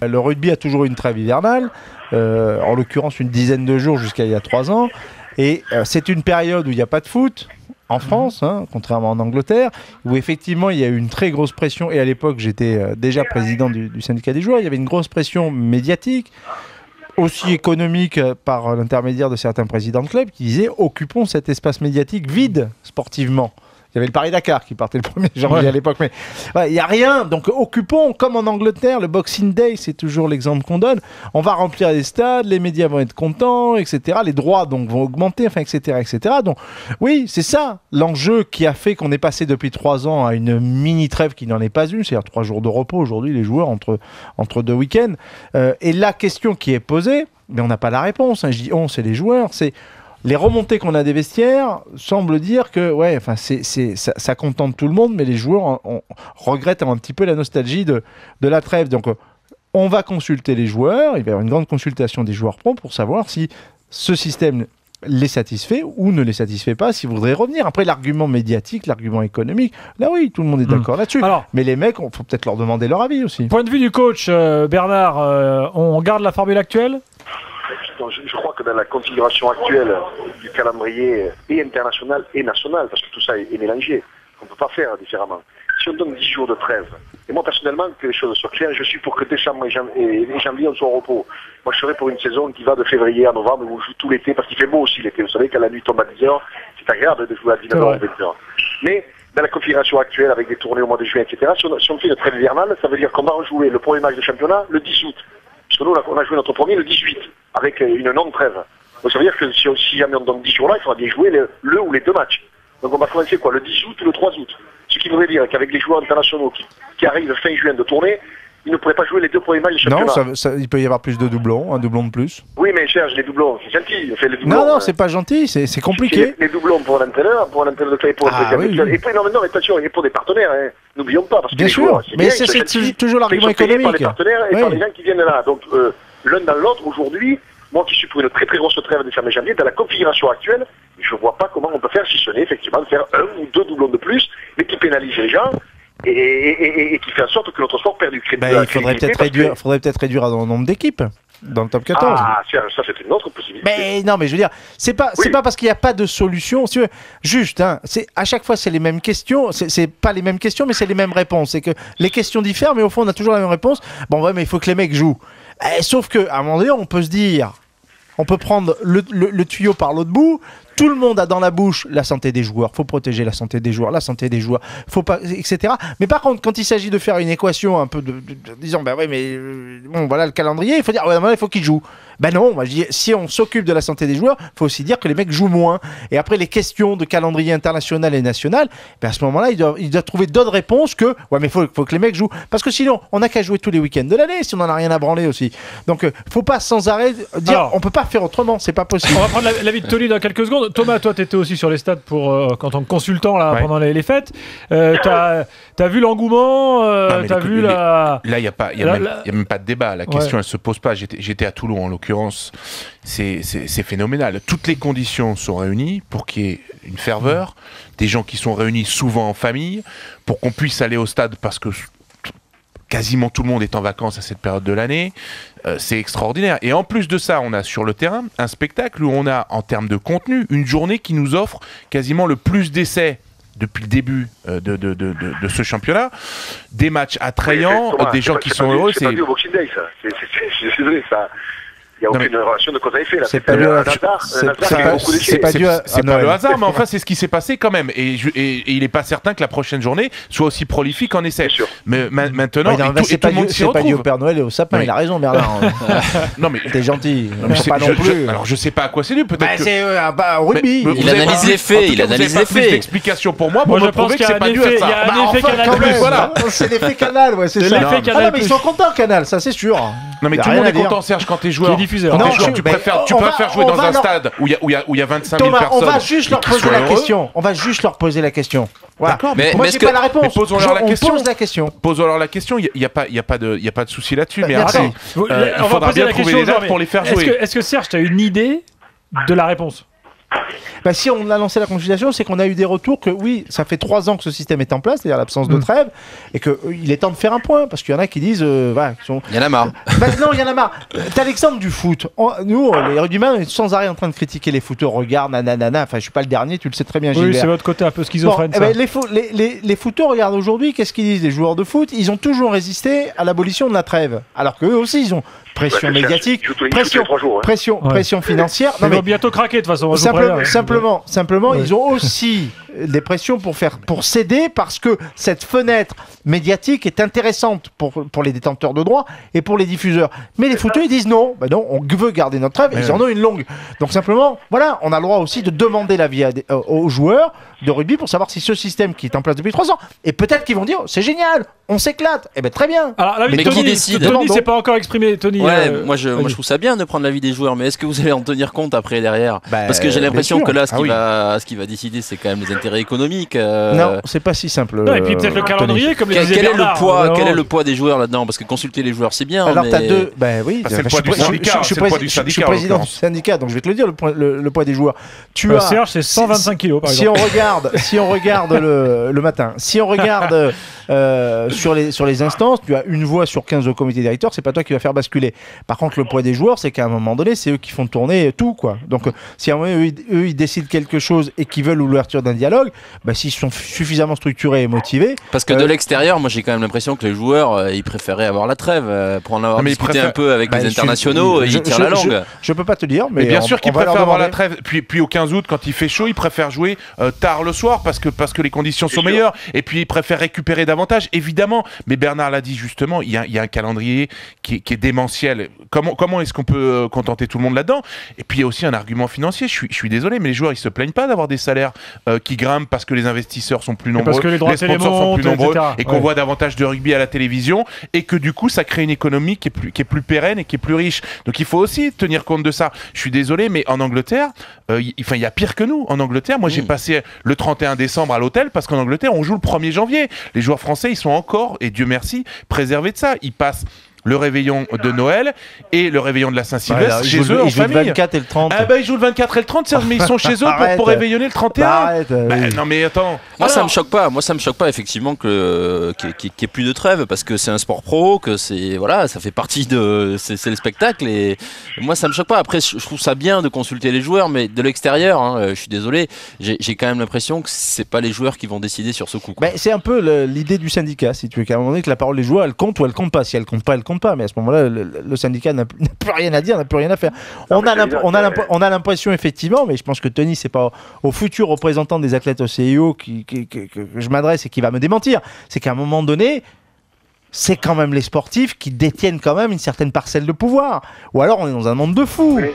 Le rugby a toujours eu une trêve hivernale, en l'occurrence une dizaine de jours jusqu'à il y a 3 ans. Et c'est une période où il n'y a pas de foot en France, hein, contrairement en Angleterre, où effectivement il y a eu une très grosse pression. Et à l'époque, j'étais déjà président du syndicat des joueurs. Il y avait une grosse pression médiatique, aussi économique par l'intermédiaire de certains présidents de clubs qui disaient « occupons cet espace médiatique vide sportivement ». Il y avait le Paris-Dakar qui partait le 1er janvier à l'époque, mais il n'y a rien. Donc occupons, comme en Angleterre, le Boxing Day, c'est toujours l'exemple qu'on donne. On va remplir les stades, les médias vont être contents, etc. Les droits donc vont augmenter, enfin, etc., etc. Donc oui, c'est ça l'enjeu qui a fait qu'on est passé depuis 3 ans à une mini-trêve qui n'en est pas une, c'est-à-dire 3 jours de repos aujourd'hui, les joueurs, entre 2 week-ends. Et la question qui est posée, mais on n'a pas la réponse, hein, je dis on, c'est les joueurs, c'est... Les remontées qu'on a des vestiaires semblent dire que ça contente tout le monde, mais les joueurs regrettent un petit peu la nostalgie de la trêve. Donc on va consulter les joueurs, il va y avoir une grande consultation des joueurs pro pour savoir si ce système les satisfait ou ne les satisfait pas, s'ils voudraient revenir. Après, l'argument médiatique, l'argument économique, là oui, tout le monde est d'accord là-dessus. Alors, mais les mecs, il faut peut-être leur demander leur avis aussi. Point de vue du coach, Bernard, on garde la formule actuelle ? Je crois que dans la configuration actuelle du calendrier et international et national, parce que tout ça est mélangé, on ne peut pas faire différemment. Si on donne 10 jours de trêve, et moi personnellement, que les choses soient claires, je suis pour que décembre et janvier, on soit au repos. Moi je serais pour une saison qui va de février à novembre, où on joue tout l'été, parce qu'il fait beau aussi l'été. Vous savez, quand la nuit tombe à 10h, c'est agréable de jouer à 19h ou 20h. Mais dans la configuration actuelle, avec des tournées au mois de juin, etc., si on fait une trêve hivernale, ça veut dire qu'on va rejouer le premier match de championnat le 10 août. Parce que nous, on a joué notre premier le 18, avec une non-trêve. Donc ça veut dire que si jamais on donne 10 jours-là, il faudra bien jouer le ou les 2 matchs. Donc on va commencer quoi, le 10 août ou le 3 août. Ce qui voudrait dire qu'avec les joueurs internationaux qui arrivent fin juin de tournée, ils ne pourraient pas jouer les 2 premiers matchs de championnat. Non, il peut y avoir plus de doublons, un doublon de plus. Oui, mais Serge, les doublons, c'est gentil. Les doublons, non, c'est pas gentil, c'est compliqué. Les doublons pour l'entraîneur de club et pour le oui. Et puis, non, attention, et pour des partenaires, hein. N'oublions pas. Parce que bien sûr, joueurs, mais c'est toujours l'argument économique. Par les partenaires et par les gens qui viennent là. Donc, l'un dans l'autre, aujourd'hui, moi qui suis pour une très très grosse trêve de décembre et janvier, dans la configuration actuelle, je ne vois pas comment on peut faire, si ce n'est effectivement de faire 1 ou 2 doublons de plus, mais qui pénalise les gens et qui fait en sorte que notre sport perd du crédit. Il faudrait peut-être réduire le nombre d'équipes dans le top 14. Ah, ça c'est une autre possibilité. Mais non, mais je veux dire, c'est pas parce qu'il n'y a pas de solution. Si tu veux, juste, hein, à chaque fois c'est les mêmes questions. C'est pas les mêmes questions, mais c'est les mêmes réponses. C'est que les questions diffèrent, mais au fond on a toujours la même réponse. Bon, ouais, mais il faut que les mecs jouent. Sauf qu'à un moment donné, on peut se dire, on peut prendre le tuyau par l'autre bout. Tout le monde a dans la bouche la santé des joueurs. Faut protéger la santé des joueurs, faut pas, etc. Mais par contre, quand il s'agit de faire une équation un peu disons, ben oui, mais bon, voilà le calendrier, il faut dire, ouais, il faut qu'ils jouent. Ben non, moi je dis, si on s'occupe de la santé des joueurs, il faut aussi dire que les mecs jouent moins. Et après, les questions de calendrier international et national, ben à ce moment-là, il doit trouver d'autres réponses que, ouais, mais faut que les mecs jouent. Parce que sinon, on n'a qu'à jouer tous les week-ends de l'année, si on n'en a rien à branler aussi. Donc, faut pas sans arrêt dire, alors, on peut pas faire autrement, c'est pas possible. On va prendre l'avis de Tony dans quelques secondes. Thomas, toi, tu étais aussi sur les stades en tant que consultant là, pendant les fêtes. T'as vu l'engouement, t'as vu la... Là, il n'y a même pas de débat. La question, elle se pose pas. J'étais à Toulon, en l'occurrence. C'est phénoménal. Toutes les conditions sont réunies pour qu'il y ait une ferveur, des gens qui sont réunis souvent en famille, pour qu'on puisse aller au stade parce que quasiment tout le monde est en vacances à cette période de l'année. C'est extraordinaire. Et en plus de ça, on a sur le terrain un spectacle où on a, en termes de contenu, une journée qui nous offre quasiment le plus d'essais depuis le début de ce championnat. Des matchs attrayants, des gens qui sont heureux. C'est pas dû au Boxing Day, ça. Je suis désolé, ça... Il n'y a aucune relation de cause à effet là. C'est pas le hasard. C'est pas le hasard, mais enfin c'est ce qui s'est passé quand même. Et il n'est pas certain que la prochaine journée soit aussi prolifique en essai. Mais maintenant, c'est pas dû au Père Noël et au sapin. Il a raison, Bernard. Non mais t'es gentil. Pas non plus. Alors je sais pas à quoi c'est dû. Peut-être que c'est au rugby. Il analyse les faits. Il analyse les faits. D'explication pour moi pour me prouver que c'est pas dû à ça. Il y a un effet Canal+. Voilà. C'est l'effet Canal, ouais, c'est ça. Mais ils sont contents Canal, ça c'est sûr. Non mais tout le monde est content, Serge, quand t'es joueur. Non, tu préfères jouer dans un stade où il y a 25 000 personnes. On va juste leur poser la question. On va juste leur poser la question. D'accord, mais moi j'ai pas la réponse. Posons-leur la question. Pose la question. Posons-leur la question. Il y a pas de souci là-dessus. Mais merci. Il faudra bien trouver les dates pour les faire jouer. Est-ce que Serge, tu as une idée de la réponse? Bah, si on a lancé la consultation, c'est qu'on a eu des retours que oui, ça fait 3 ans que ce système est en place, c'est-à-dire l'absence de trêve, et qu'il est temps de faire un point, parce qu'il y en a qui disent... voilà, il y en a marre. Bah, non, il y en a marre. T'as l'exemple du foot. Nous, les rugbymen, on est sans arrêt en train de critiquer les footeurs. Regarde, nanana. Enfin, je suis pas le dernier, tu le sais très bien, Gilbert. Oui, c'est votre côté un peu schizophrène. Bon, les footeurs, regarde aujourd'hui, qu'est-ce qu'ils disent, les joueurs de foot? Ils ont toujours résisté à l'abolition de la trêve. Alors qu'eux aussi, ils ont pression médiatique, pression financière. Ils vont bientôt craquer de toute façon. Simplement, ils ont aussi des pressions pour céder parce que cette fenêtre médiatique est intéressante pour les détenteurs de droits et pour les diffuseurs. Mais les footeux, ils disent non, on veut garder notre trêve, ils en ont une longue. Donc simplement, voilà, on a le droit aussi de demander l'avis aux joueurs de rugby pour savoir si ce système qui est en place depuis 3 ans, et peut-être qu'ils vont dire c'est génial, on s'éclate. Eh bien très bien. Alors, mais qui décide? Tony s'est pas encore exprimé. Tony, moi je trouve ça bien de prendre l'avis des joueurs, mais est-ce que vous allez en tenir compte après derrière? Parce que j'ai l'impression que là, ce qui va décider, c'est quand même les intérêts économiques. Non, c'est pas si simple. Non, et puis peut-être le calendrier, comme les disait Bernard. Quel est le poids des joueurs là-dedans? Parce que consulter les joueurs, c'est bien. Alors mais... t'as deux. Ben oui. C'est le poids du syndicat. Je suis président du syndicat, donc je vais te le dire, le poids des joueurs. Serge, c'est 125 kilos, par exemple. Si on regarde le matin, si on regarde sur les instances, tu as une voix sur 15 au comité directeur, c'est pas toi qui va faire basculer. Par contre, le poids des joueurs, c'est qu'à un moment donné, c'est eux qui font tourner tout, quoi. Donc, si à un moment eux, ils décident quelque chose et qu'ils veulent l'ouverture d'un dialogue, s'ils sont suffisamment structurés et motivés. Parce que de l'extérieur, moi j'ai quand même l'impression que les joueurs, ils préféraient avoir la trêve pour en avoir discuté un peu avec les internationaux, ils tirent la langue. Je peux pas te dire, mais bien sûr qu'ils préfèrent avoir la trêve. Puis au 15 août, quand il fait chaud, ils préfèrent jouer tard le soir parce que les conditions sont meilleures. Et puis ils préfèrent récupérer davantage, évidemment. Mais Bernard l'a dit justement, il y a un calendrier qui est démentiel. Comment est-ce qu'on peut contenter tout le monde là-dedans? Et puis il y a aussi un argument financier. Je suis désolé, mais les joueurs ils se plaignent pas d'avoir des salaires qui grimpent parce que les investisseurs sont plus nombreux, parce que les sponsors sont plus nombreux, et qu'on voit davantage de rugby à la télévision, et que du coup ça crée une économie qui est plus pérenne et qui est plus riche. Donc il faut aussi tenir compte de ça. Je suis désolé, mais en Angleterre, il y a pire que nous. En Angleterre, moi j'ai passé le 31 décembre à l'hôtel parce qu'en Angleterre on joue le 1er janvier. Les joueurs français ils sont encore, et Dieu merci, préservés de ça. Ils passent le réveillon de Noël et le réveillon de la Saint-Sylvestre chez eux en famille. Ils jouent le 24 et le 30. Ils jouent le 24 et le 30, mais ils sont chez eux pour réveillonner le 31. Non mais attends. Moi ça me choque pas. Moi ça me choque pas effectivement qu'il y ait plus de trêve, parce que c'est un sport pro, que ça fait partie de c'est le spectacle, et moi ça me choque pas. Après je trouve ça bien de consulter les joueurs, mais de l'extérieur, je suis désolé, j'ai quand même l'impression que c'est pas les joueurs qui vont décider sur ce coup. C'est un peu l'idée du syndicat, si tu veux, qu'à un moment donné que la parole des joueurs elle compte ou elle compte pas. Si elle compte pas, elle compte pas, mais à ce moment-là le syndicat n'a plus rien à dire, n'a plus rien à faire. On a l'impression effectivement, mais je pense que Tony, c'est pas au futur représentant des athlètes au CIO que je m'adresse et qui va me démentir, c'est qu'à un moment donné c'est quand même les sportifs qui détiennent quand même une certaine parcelle de pouvoir, ou alors on est dans un monde de fous. Oui.